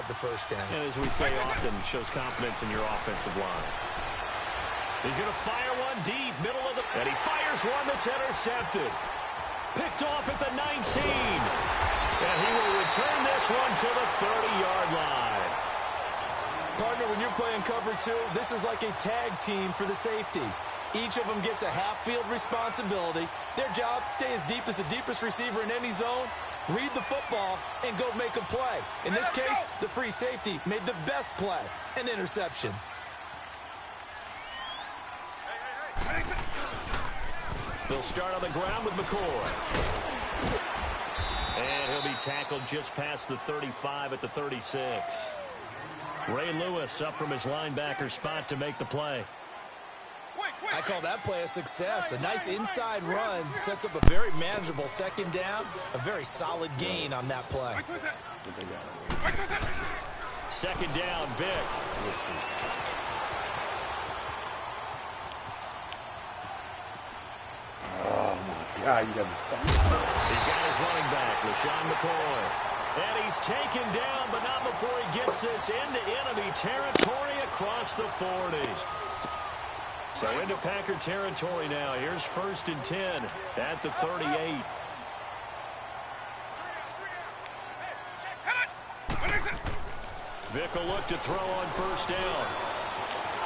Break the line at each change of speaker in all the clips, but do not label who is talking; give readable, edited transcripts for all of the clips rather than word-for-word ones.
the first down.
And as we say often, shows confidence in your offensive line. He's going to fire one deep, middle of the... And he fires one that's intercepted. Picked off at the 19. And he will return this one to the 30-yard line.
Partner, when you're playing cover two, this is like a tag team for the safeties. Each of them gets a half-field responsibility. Their job, stay as deep as the deepest receiver in any zone, read the football, and go make a play. In this case, the free safety made the best play, an interception.
They'll start on the ground with McCoy. And he'll be tackled just past the 35 at the 36. Ray Lewis up from his linebacker spot to make the play.
I call that play a success. A nice inside run sets up a very manageable second down. A very solid gain on that play.
Second down, Vic.
Oh, my God.
He's got his running back, LaShawn McCoy. And he's taken down, but not before he gets this into enemy territory across the 40. So into Packer territory now. Here's 1st and 10 at the 38. Vic will look to throw on 1st down.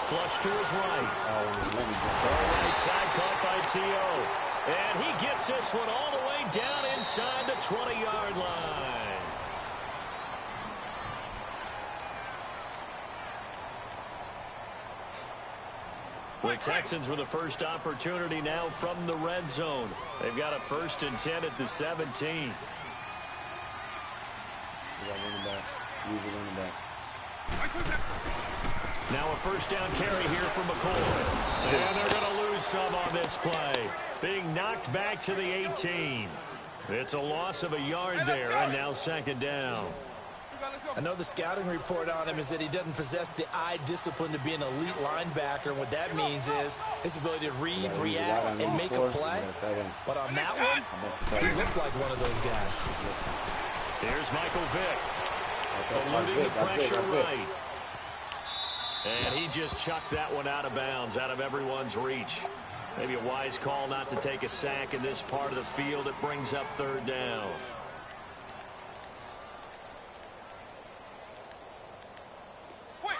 Flush to his right. Far right side caught by T.O. And he gets this one all the way down inside the 20-yard line. The Texans with the first opportunity now from the red zone. They've got a 1st and 10 at the 17. Now a 1st down carry here for McCoy. And they're going to lose some on this play. Being knocked back to the 18. It's a loss of a yard there, and now 2nd down.
I know the scouting report on him is that he doesn't possess the eye discipline to be an elite linebacker. And what that means is his ability to read, react, and make a play. But on that one, he looked like one of those guys.
Here's Michael Vick. Eluding the pressure right. And he just chucked that one out of bounds, out of everyone's reach. Maybe a wise call not to take a sack in this part of the field. It brings up 3rd down.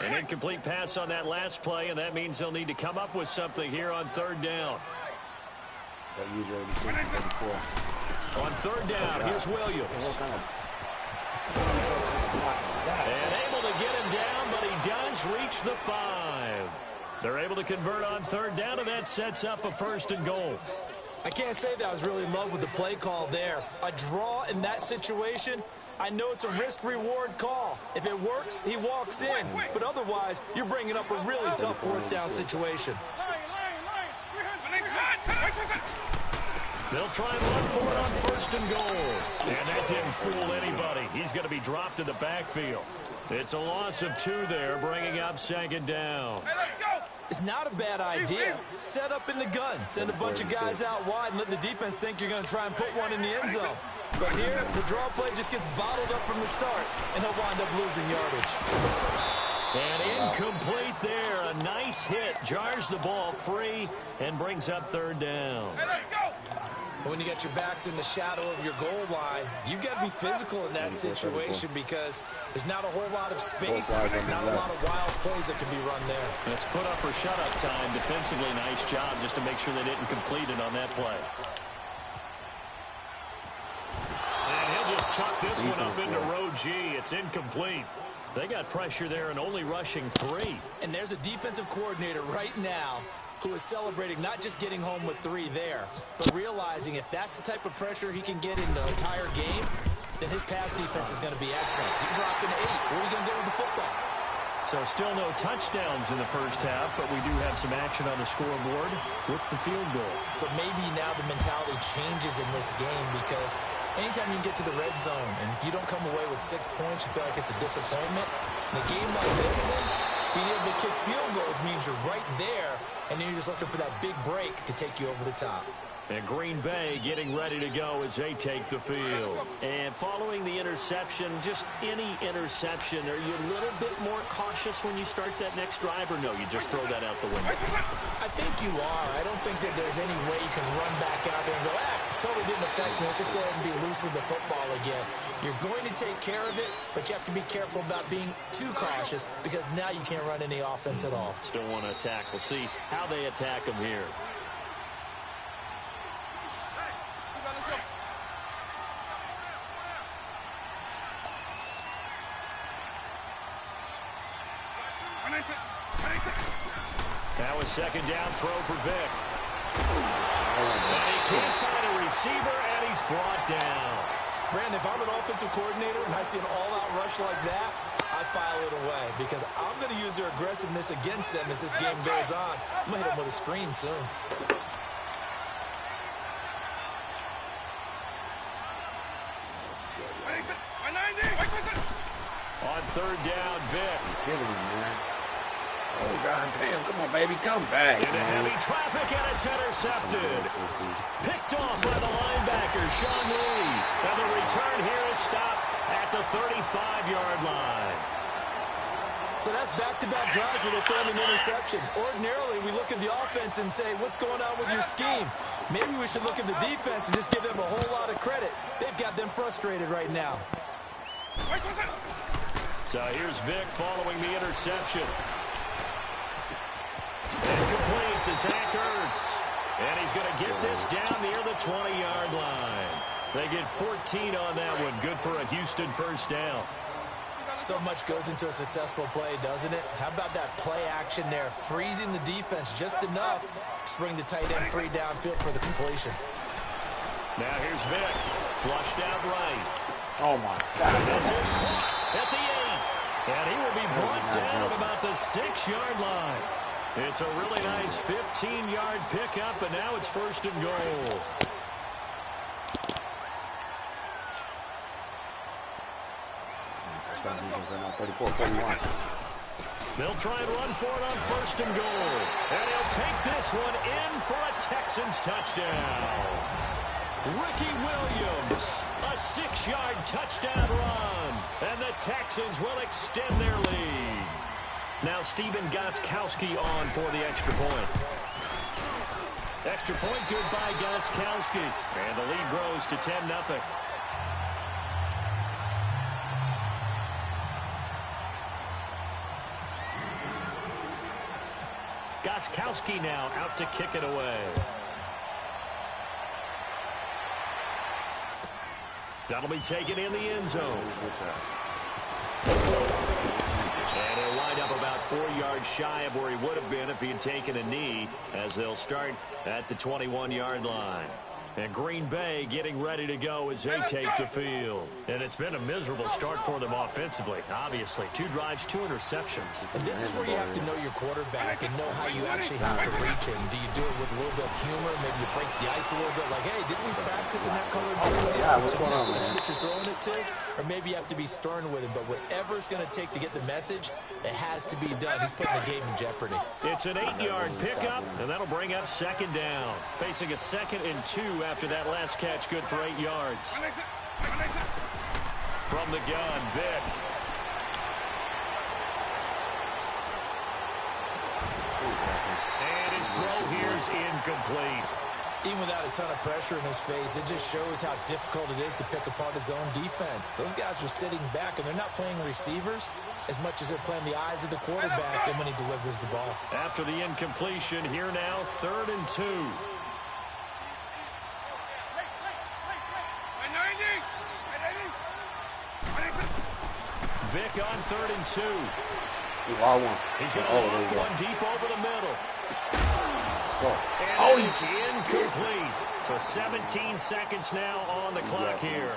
An incomplete pass on that last play, and that means they'll need to come up with something here on 3rd down. On 3rd down, here's Williams. And able to get him down, but he does reach the 5. They're able to convert on 3rd down, and that sets up a 1st and goal.
I can't say that I was really in love with the play call there. A draw in that situation, I know it's a risk-reward call. If it works, he walks in. But otherwise, you're bringing up a really tough 4th down situation.
They'll try and run for it on 1st and goal. And that didn't fool anybody. He's going to be dropped in the backfield. It's a loss of 2 there, bringing up 2nd down.
It's not a bad idea. Set up in the gun. Send a bunch of guys out wide and let the defense think you're going to try and put one in the end zone. But here, the draw play just gets bottled up from the start, and he'll wind up losing yardage.
And incomplete there. A nice hit. Jars the ball free and brings up 3rd down.
When you get your backs in the shadow of your goal line, you've got to be physical in that situation because there's not a whole lot of space, not a lot of wild plays that can be run there.
It's put up or shut up time. Defensively, nice job just to make sure they didn't complete it on that play. And he'll just chuck this one up into row G. It's incomplete. They got pressure there and only rushing 3.
And there's a defensive coordinator right now who is celebrating not just getting home with 3 there, but realizing if that's the type of pressure he can get in the entire game, then his pass defense is going to be excellent. He dropped an 8. What are you going to do with the football?
So still no touchdowns in the first half, but we do have some action on the scoreboard with the field goal.
So maybe now the mentality changes in this game because anytime you can get to the red zone, and if you don't come away with 6 points, you feel like it's a disappointment. In a game like this one, being able to kick field goals means you're right there, and then you're just looking for that big break to take you over the top.
And Green Bay getting ready to go as they take the field. And following the interception, just any interception, are you a little bit more cautious when you start that next drive, or no, you just throw that out the window?
I think you are. I don't think that there's any way you can run back out there and go, totally didn't affect me. Let's just go ahead and be loose with the football again. You're going to take care of it, but you have to be careful about being too cautious because now you can't run any offense at all.
Still want to attack. We'll see how they attack them here. That was second down throw for Vic. And he can't find a receiver, and he's brought down.
Brandon, if I'm an offensive coordinator and I see an all-out rush like that, I file it away because I'm going to use their aggressiveness against them as this game goes on. I'm going to hit them with a screen soon.
On third down, Vic.
Get him, man. Oh, God damn. Come on, baby. Come back.
Into heavy traffic, and it's intercepted. Picked off by the linebacker, Sean Lee. And the return here is stopped at the 35-yard line.
So that's back-to-back drives where they're throwing an interception. Ordinarily, we look at the offense and say, what's going on with your scheme? Maybe we should look at the defense and just give them a whole lot of credit. They've got them frustrated right now.
So here's Vic following the interception. Incomplete to Zach Ertz. And he's going to get this down near the 20-yard line. They get 14 on that one. Good for a Houston first down.
So much goes into a successful play, doesn't it? How about that play action there? Freezing the defense just enough to bring the tight end free downfield for the completion.
Now here's Vic. Flushed out right.
Oh, my God.
This is caught at the 8. And he will be brought down at about the 6-yard line. It's a really nice 15-yard pickup, and now it's first and goal. They'll try and run for it on first and goal. And he'll take this one in for a Texans touchdown. Ricky Williams, a 6-yard touchdown run. And the Texans will extend their lead. Now Stephen Gostkowski on for the extra point. Extra point good by Gostkowski. And the lead grows to 10-0. Gostkowski now out to kick it away. That'll be taken in the end zone. And he'll wind up about 4 yards shy of where he would have been if he had taken a knee, as they'll start at the 21-yard line. And Green Bay getting ready to go as they take the field. And it's been a miserable start for them offensively, obviously. 2 drives, 2 interceptions.
And this is where you have to know your quarterback and know how you actually have to reach him. Do you do it with a little bit of humor? Maybe you break the ice a little bit, like, hey, didn't we practice in that colored jersey?
Yeah, what's going on, man?
That you're throwing it to? Or maybe you have to be stern with him. But whatever it's going to take to get the message, it has to be done. He's putting the game in jeopardy.
It's an 8-yard pickup, and that'll bring up second down. Facing a 2nd and 2 after that last catch, good for 8 yards. From the gun, Vic. And his throw here's incomplete.
Even without a ton of pressure in his face, it just shows how difficult it is to pick apart his own defense. Those guys are sitting back, and they're not playing receivers as much as they're playing the eyes of the quarterback and when he delivers the ball.
After the incompletion, here now, 3rd and 2. Vic on 3rd and 2. He's going to loft one deep over the middle. And it's incomplete. So 17 seconds now on the clock here.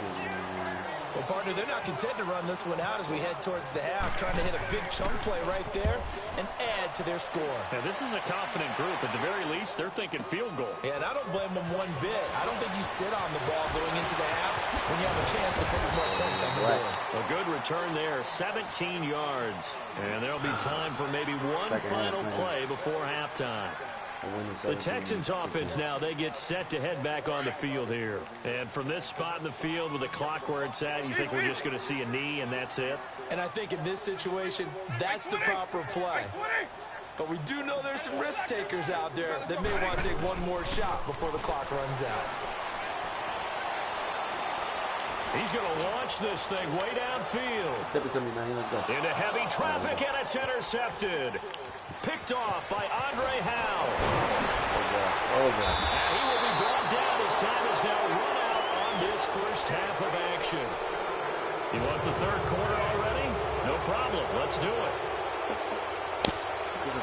Well, partner, they're not content to run this one out as we head towards the half, trying to hit a big chunk play right there and add to their score.
Now, this is a confident group. At the very least, they're thinking field goal.
Yeah, and I don't blame them one bit. I don't think you sit on the ball going into the half when you have a chance to put some more points on the board.
A good return there, 17 yards. And there'll be time for maybe one final play before halftime. The Texans offense now, they get set to head back on the field here. And from this spot in the field with the clock where it's at, you think we're just going to see a knee and that's it?
And I think in this situation, that's the proper play. But we do know there's some risk takers out there that may want to take one more shot before the clock runs out.
He's going to launch this thing way downfield. Into heavy traffic, and it's intercepted. Picked off by Andre Howe. And he will be brought down. His time is now run out on this first half of action. You want the third quarter already? No problem. Let's do it.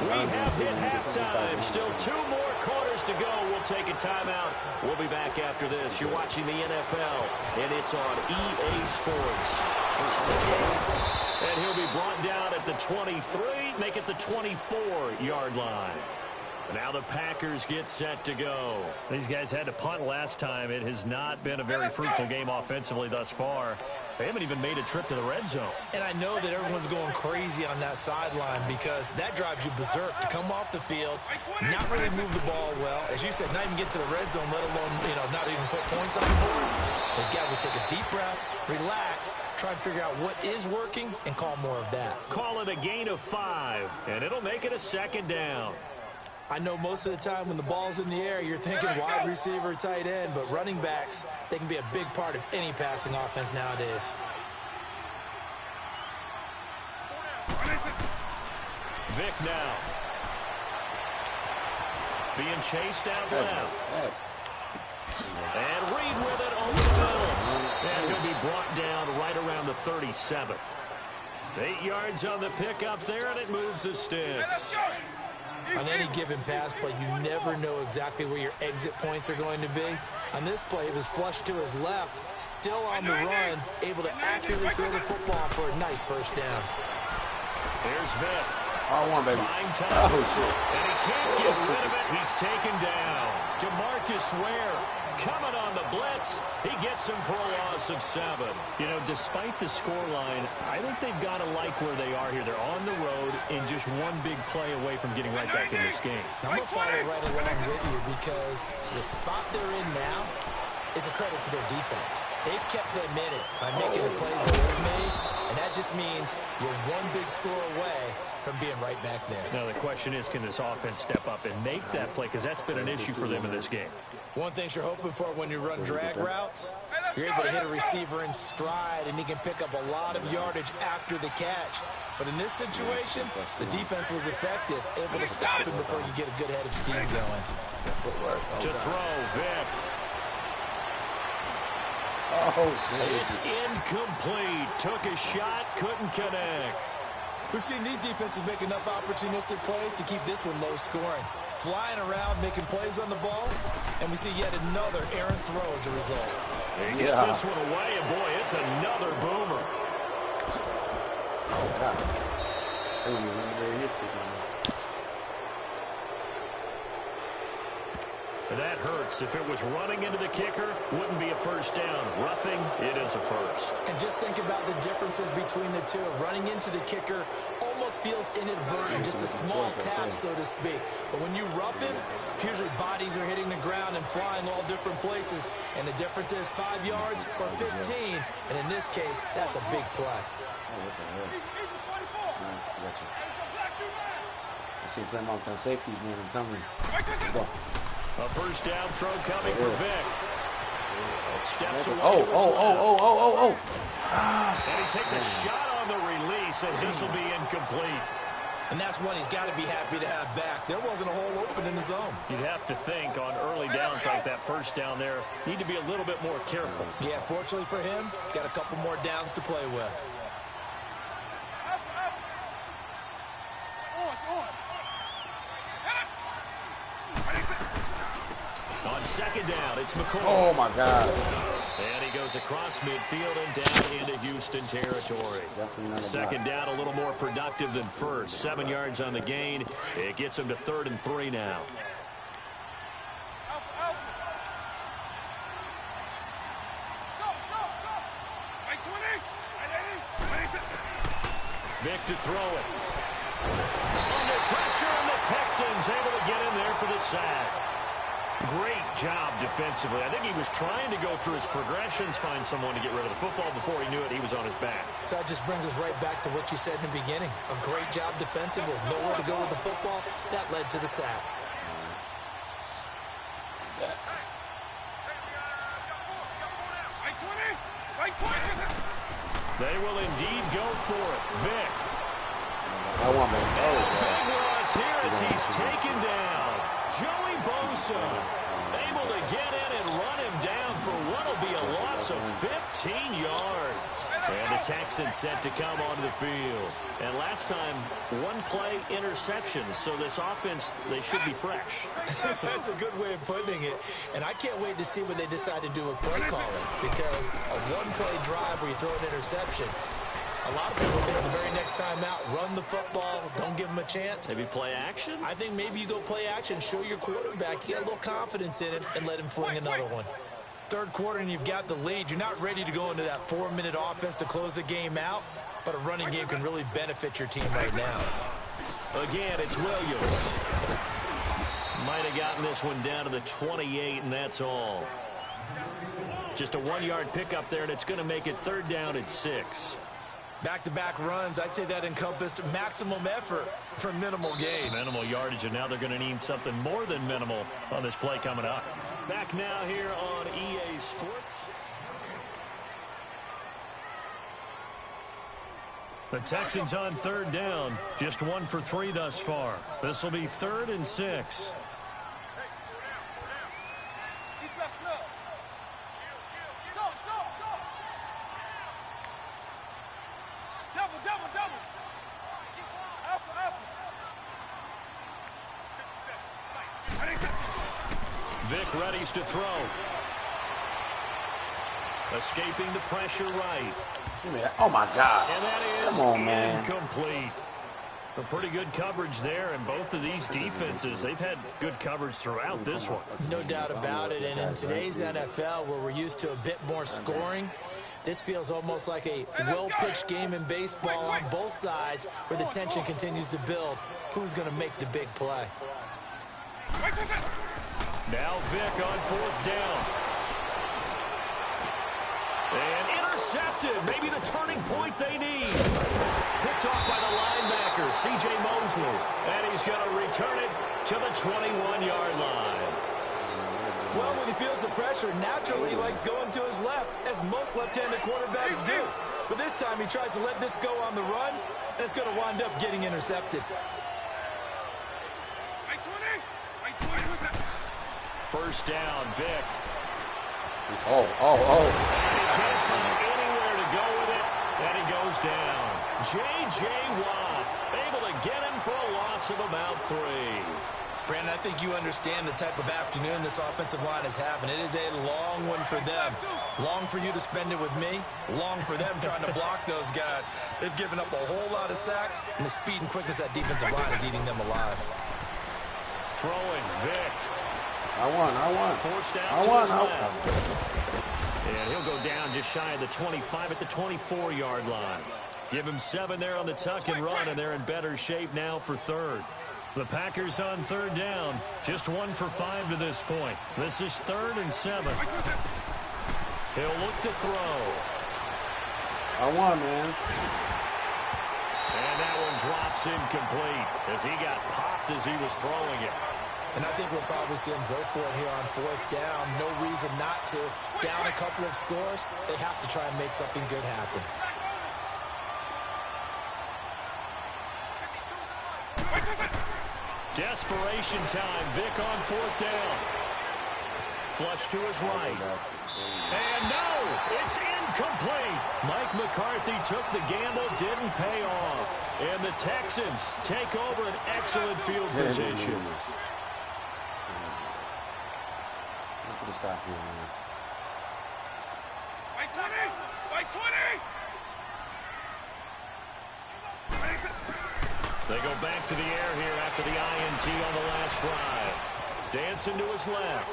We have hit halftime. Still 2 more quarters to go. We'll take a timeout. We'll be back after this. You're watching the NFL, and it's on EA Sports. And he'll be brought down at the 23, make it the 24-yard line. Now the Packers get set to go. These guys had to punt last time. It has not been a very fruitful game offensively thus far. They haven't even made a trip to the red zone. And I know that everyone's going crazy on that sideline because that drives you berserk to come off the field, not really move the ball well. As you said, not even get to the red zone, let alone, not even put points on the board. They've got to just take a deep breath, relax, try and figure out what is working, and call more of that. Call it a gain of 5, and it'll make it a second down. I know most of the time when the ball's in the air, you're thinking wide receiver, tight end, but running backs, they can be a big part of any passing offense nowadays. Vic now. Being chased out left. And Reed with it over the middle. And he'll be brought down right around the 37. 8 yards on the pickup there, and it moves the sticks. On any given pass play, you never know exactly where your exit points are going to be. On this play, it was flushed to his left, still on the run, able to accurately throw the football for a nice first down. Here's Vic.
R1, baby.
And he can't get rid of it. He's taken down. DeMarcus Ware coming on the blitz. He gets him for a loss of 7. Despite the scoreline, I think they've got to like where they are here. They're on the road and just one big play away from getting right back in this game.
I'm going to follow right along with you because the spot they're in now is a credit to their defense. They've kept them in it by making the plays that they've made, and that just means you're one big score away from being right back there.
Now the question is, can this offense step up and make that play? Because that's been an issue for them in this game.
One thing you're hoping for when you run drag routes, you're able to hit a receiver in stride, and he can pick up a lot of yardage after the catch. But in this situation, the defense was effective, able to stop him before you get a good head of steam going.
To throw, Vic. It's incomplete. Took a shot, couldn't connect.
We've seen these defenses make enough opportunistic plays to keep this one low scoring. Flying around, making plays on the ball, and we see yet another errant throw as a result.
He gets this one away, and boy, it's another boomer.
Oh, God.
That hurts. If it was running into the kicker, wouldn't be a first down. Roughing, it is a first.
And just think about the differences between the two. Running into the kicker almost feels inadvertent, just a small tap, so to speak. But when you rough him, usually bodies are hitting the ground and flying all different places. And the difference is 5 yards or 15. And in this case, that's a big play.
I see playing off that safeties, man. I'm telling you. Go.
A first down throw coming for Vic. Steps away. And he takes a shot on the release as this will be incomplete.
And that's one he's got to be happy to have back. There wasn't a hole open in the zone.
You'd have to think on early downs like that first down there, need to be a little bit more careful.
Yeah, fortunately for him, got a couple more downs to play with. On second down, it's McCoy.
Oh, my God.
And he goes across midfield and down into Houston territory. Second down, a little more productive than first. 7 yards on the gain. It gets him to 3rd and 3 now. Vic to throw it. Under pressure, and the Texans able to get in there for the sack. Great job defensively. I think he was trying to go through his progressions, find someone to get rid of the football. Before he knew it, he was on his back.
So that just brings us right back to what you said in the beginning. A great job defensively. Nowhere to go with the football. That led to the sack.
They will indeed go for it. Vic.
I want me.
Big loss here as he's taken down. Joey Bosa able to get in and run him down for what will be a loss of 15 yards. And the Texans set to come onto the field. And last time, one play interceptions. So this offense, they should be fresh.
That's a good way of putting it. And I can't wait to see what they decide to do with play calling. Because a one-play drive where you throw an interception, a lot of people think the very next time out, run the football, don't give them a chance.
Maybe play action?
I think maybe you go play action, show your quarterback, you get a little confidence in him, and let him fling another one. Third quarter and you've got the lead. You're not ready to go into that 4-minute offense to close the game out, but a running game can really benefit your team right now.
Again, it's Williams. Might have gotten this one down to the 28, and that's all. Just a 1-yard pickup there, and it's going to make it 3rd down and 6.
Back-to-back runs, I'd say that encompassed maximum effort for minimal gain.
Minimal yardage, and now they're going to need something more than minimal on this play coming up. Back now here on EA Sports. The Texans on 3rd down. Just 1 for 3 thus far. This will be 3rd and 6. Vic readies to throw. Escaping the pressure right.
Oh, my God.
And that is
Come on, man.
Incomplete. A pretty good coverage there, and both of these defenses, they've had good coverage throughout this one.
No doubt about it, and in today's NFL, where we're used to a bit more scoring, this feels almost like a well-pitched game in baseball on both sides, where the tension continues to build. Who's going to make the big play?
Now Vic on 4th down. And intercepted. Maybe the turning point they need. Picked off by the linebacker, C.J. Mosley. And he's going to return it to the 21-yard line.
Well, when he feels the pressure, naturally he likes going to his left, as most left-handed quarterbacks do. But this time he tries to let this go on the run, and it's going to wind up getting intercepted.
1st down, Vic.
Oh.
He can't find anywhere to go with it, and he goes down. J.J. Watt able to get him for a loss of about 3.
Brandon, I think you understand the type of afternoon this offensive line is having. It is a long one for them. Long for you to spend it with me. Long for them trying to block those guys. They've given up a whole lot of sacks, and the speed and quickness of that defensive line is eating them alive.
Throwing, Vic.
I won.
Forced out to his left. And he'll go down just shy of the 25 at the 24-yard line. Give him 7 there on the tuck and run, and they're in better shape now for 3rd. The Packers on 3rd down. Just 1 for 5 to this point. This is 3rd and 7. He'll look to throw.
I won, man.
And that one drops incomplete as he got popped as he was throwing it.
And I think we'll probably see him go for it here on 4th down. No reason not to. Down a couple of scores, they have to try and make something good happen.
Desperation time. Vic on 4th down. Flush to his right. And no, it's incomplete. Mike McCarthy took the gamble, didn't pay off. And the Texans take over an excellent field position.
Look at this guy here, man.
They go back to the air here after the INT on the last drive. Dancing to his left.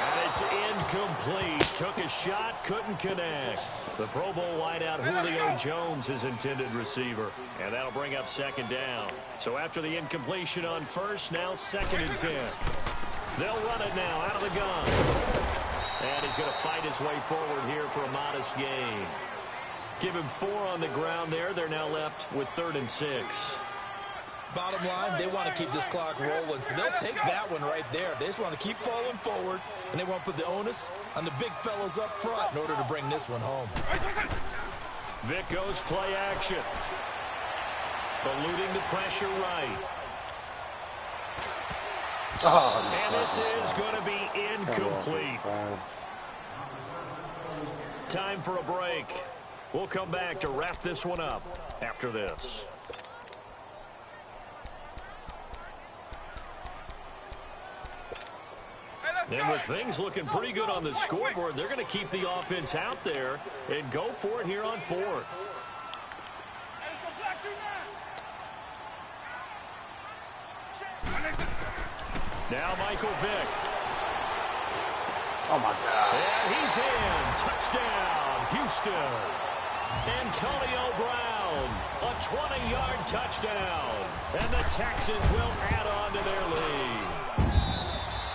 And And it's incomplete. Took a shot, couldn't connect. The Pro Bowl wideout Julio Jones is intended receiver. And that'll bring up second down. So after the incompletion on first, now 2nd and 10. They'll run it now out of the gun. And he's going to fight his way forward here for a modest gain. Give him 4 on the ground there. They're now left with 3rd and 6.
Bottom line, they want to keep this clock rolling, so they'll take that one right there. They just want to keep falling forward, and they want to put the onus on the big fellas up front in order to bring this one home.
Vic goes play action. Eluding the pressure right. And this is going to be incomplete. Time for a break. We'll come back to wrap this one up after this. And with things looking pretty good on the scoreboard, they're going to keep the offense out there and go for it here on 4th. Now Michael Vick.
Oh, my God.
And he's in. Touchdown, Houston. Antonio Brown, a 20-yard touchdown. And the Texans will add on to their lead.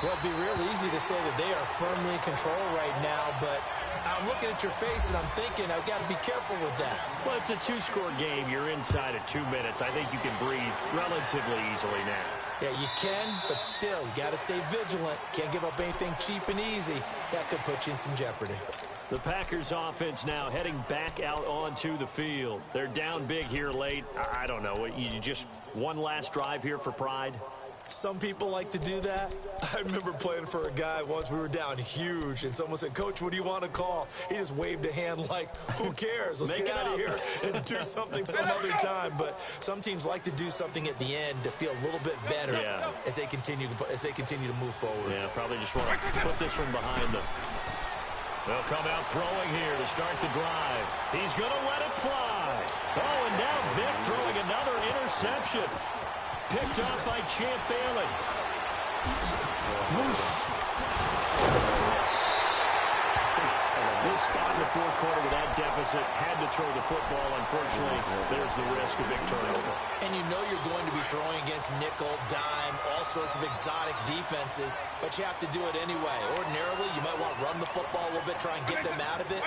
Well, it'd be real easy to say that they are firmly in control right now, but I'm looking at your face and I'm thinking I've got to be careful with that.
Well, it's a 2-score game. You're inside of 2 minutes. I think you can breathe relatively easily now.
Yeah, you can, but still, you got to stay vigilant. Can't give up anything cheap and easy. That could put you in some jeopardy.
The Packers offense now heading back out onto the field. They're down big here late. I don't know. You just one last drive here for pride?
Some people like to do that. I remember playing for a guy once. We were down huge, and someone said, "Coach, what do you want to call?" He just waved a hand like, "Who cares? Let's get out of here and do something some other time." But some teams like to do something at the end to feel a little bit better as they continue to move forward.
Yeah, probably just want to put this one behind them. They'll come out throwing here to start the drive. He's going to let it fly. Oh, and now Vic throwing another interception. Picked off by Champ Bailey. This spot in the 4th quarter with that deficit, had to throw the football. Unfortunately, there's the risk of big turnover.
And you know you're going to be throwing against nickel, dime, all sorts of exotic defenses, but you have to do it anyway. Ordinarily, you might want to run the football a little bit, try and get them out of it.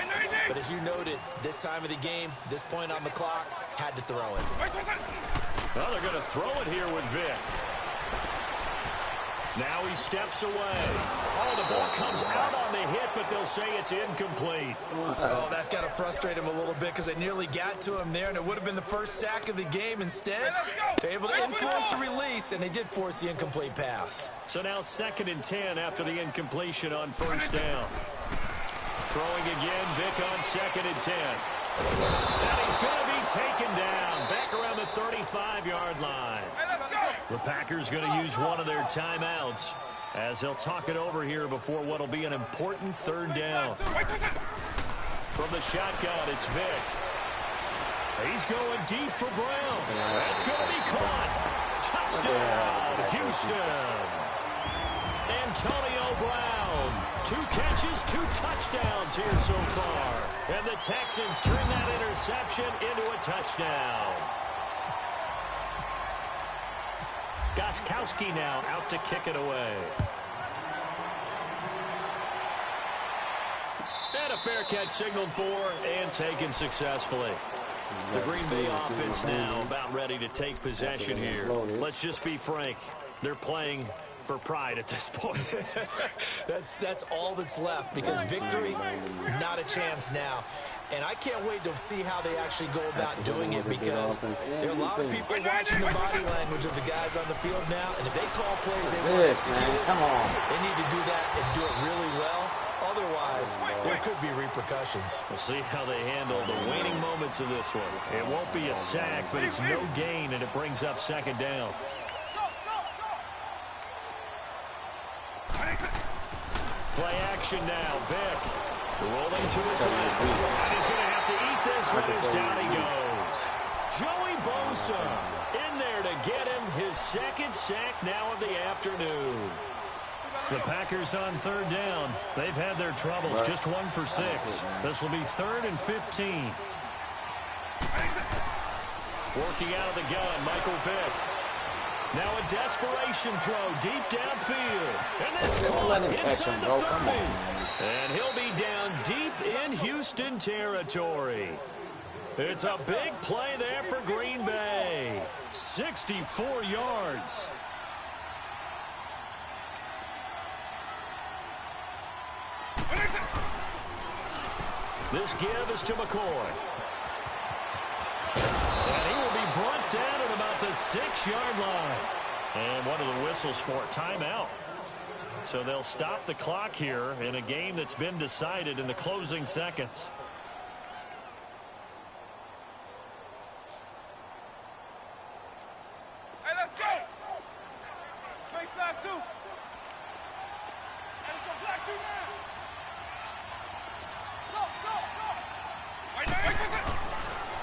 But as you noted, this time of the game, this point on the clock, had to throw it.
Well, they're going to throw it here with Vic. Now he steps away. Oh, the ball comes out on the hit, but they'll say it's incomplete.
Oh, that's got to frustrate him a little bit because they nearly got to him there, and it would have been the first sack of the game. Instead, they're able to influence the release, and they did force the incomplete pass.
So now 2nd and 10 after the incompletion on 1st down. Throwing again, Vic on 2nd and 10. And he's going to be taken down back around the 35-yard line. The Packers going to use one of their timeouts as they'll talk it over here before what will be an important 3rd down. From the shotgun, it's Vic. He's going deep for Brown. That's going to be caught. Touchdown, Houston. Antonio Brown. 2 catches, 2 touchdowns here so far. And the Texans turn that interception into a touchdown. Gostkowski now out to kick it away. And a fair catch signaled for and taken successfully. The Green Bay offense now about ready to take possession here. Let's just be frank. They're playing for pride at this point.
That's all that's left because victory, not a chance now. And I can't wait to see how they actually go about doing it because there are a lot of people watching the body language of the guys on the field now. And if they call plays they want to execute it, they need to do that and do it really well. Otherwise, there could be repercussions.
We'll see how they handle the waning moments of this one. It won't be a sack, but it's no gain, and it brings up 2nd down. Play action now, Vic. Rolling to his left. And he's going to have to eat this one as down he goes. Joey Bosa in there to get him his 2nd sack now of the afternoon. The Packers on third down. They've had their troubles, just 1 for 6. This will be 3rd and 15. Working out of the gun, Michael Vick. Now a desperation throw deep downfield. And that's caught inside the 30. And he'll be down deep in Houston territory. It's a big play there for Green Bay. 64 yards. This give is to McCoy. And he will be brought down at about the 6-yard line. And one of the whistles for timeout. So they'll stop the clock here in a game that's been decided in the closing seconds.
Hey, let's go! Straight flat 2. Hey, let's go flat 2 now.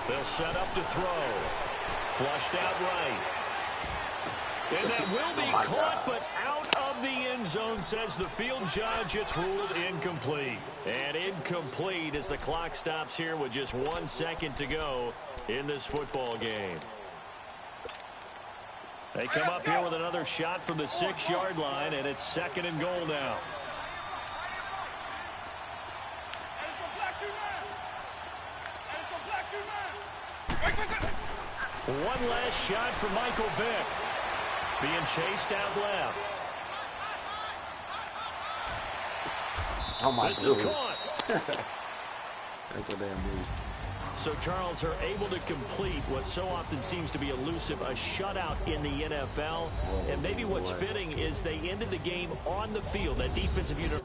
They'll set up to throw. Flushed out right. And that will be caught, but out of the end zone, says the field judge. It's ruled incomplete. And incomplete as the clock stops here with just 1 second to go in this football game. They come up here with another shot from the 6-yard line, and it's 2nd and goal now. One last shot for Michael Vick. Being chased out left.
Oh my God.
This is caught.
That's a damn move.
So Charles are able to complete what so often seems to be elusive, a shutout in the NFL. And maybe what's fitting is they ended the game on the field. That defensive unit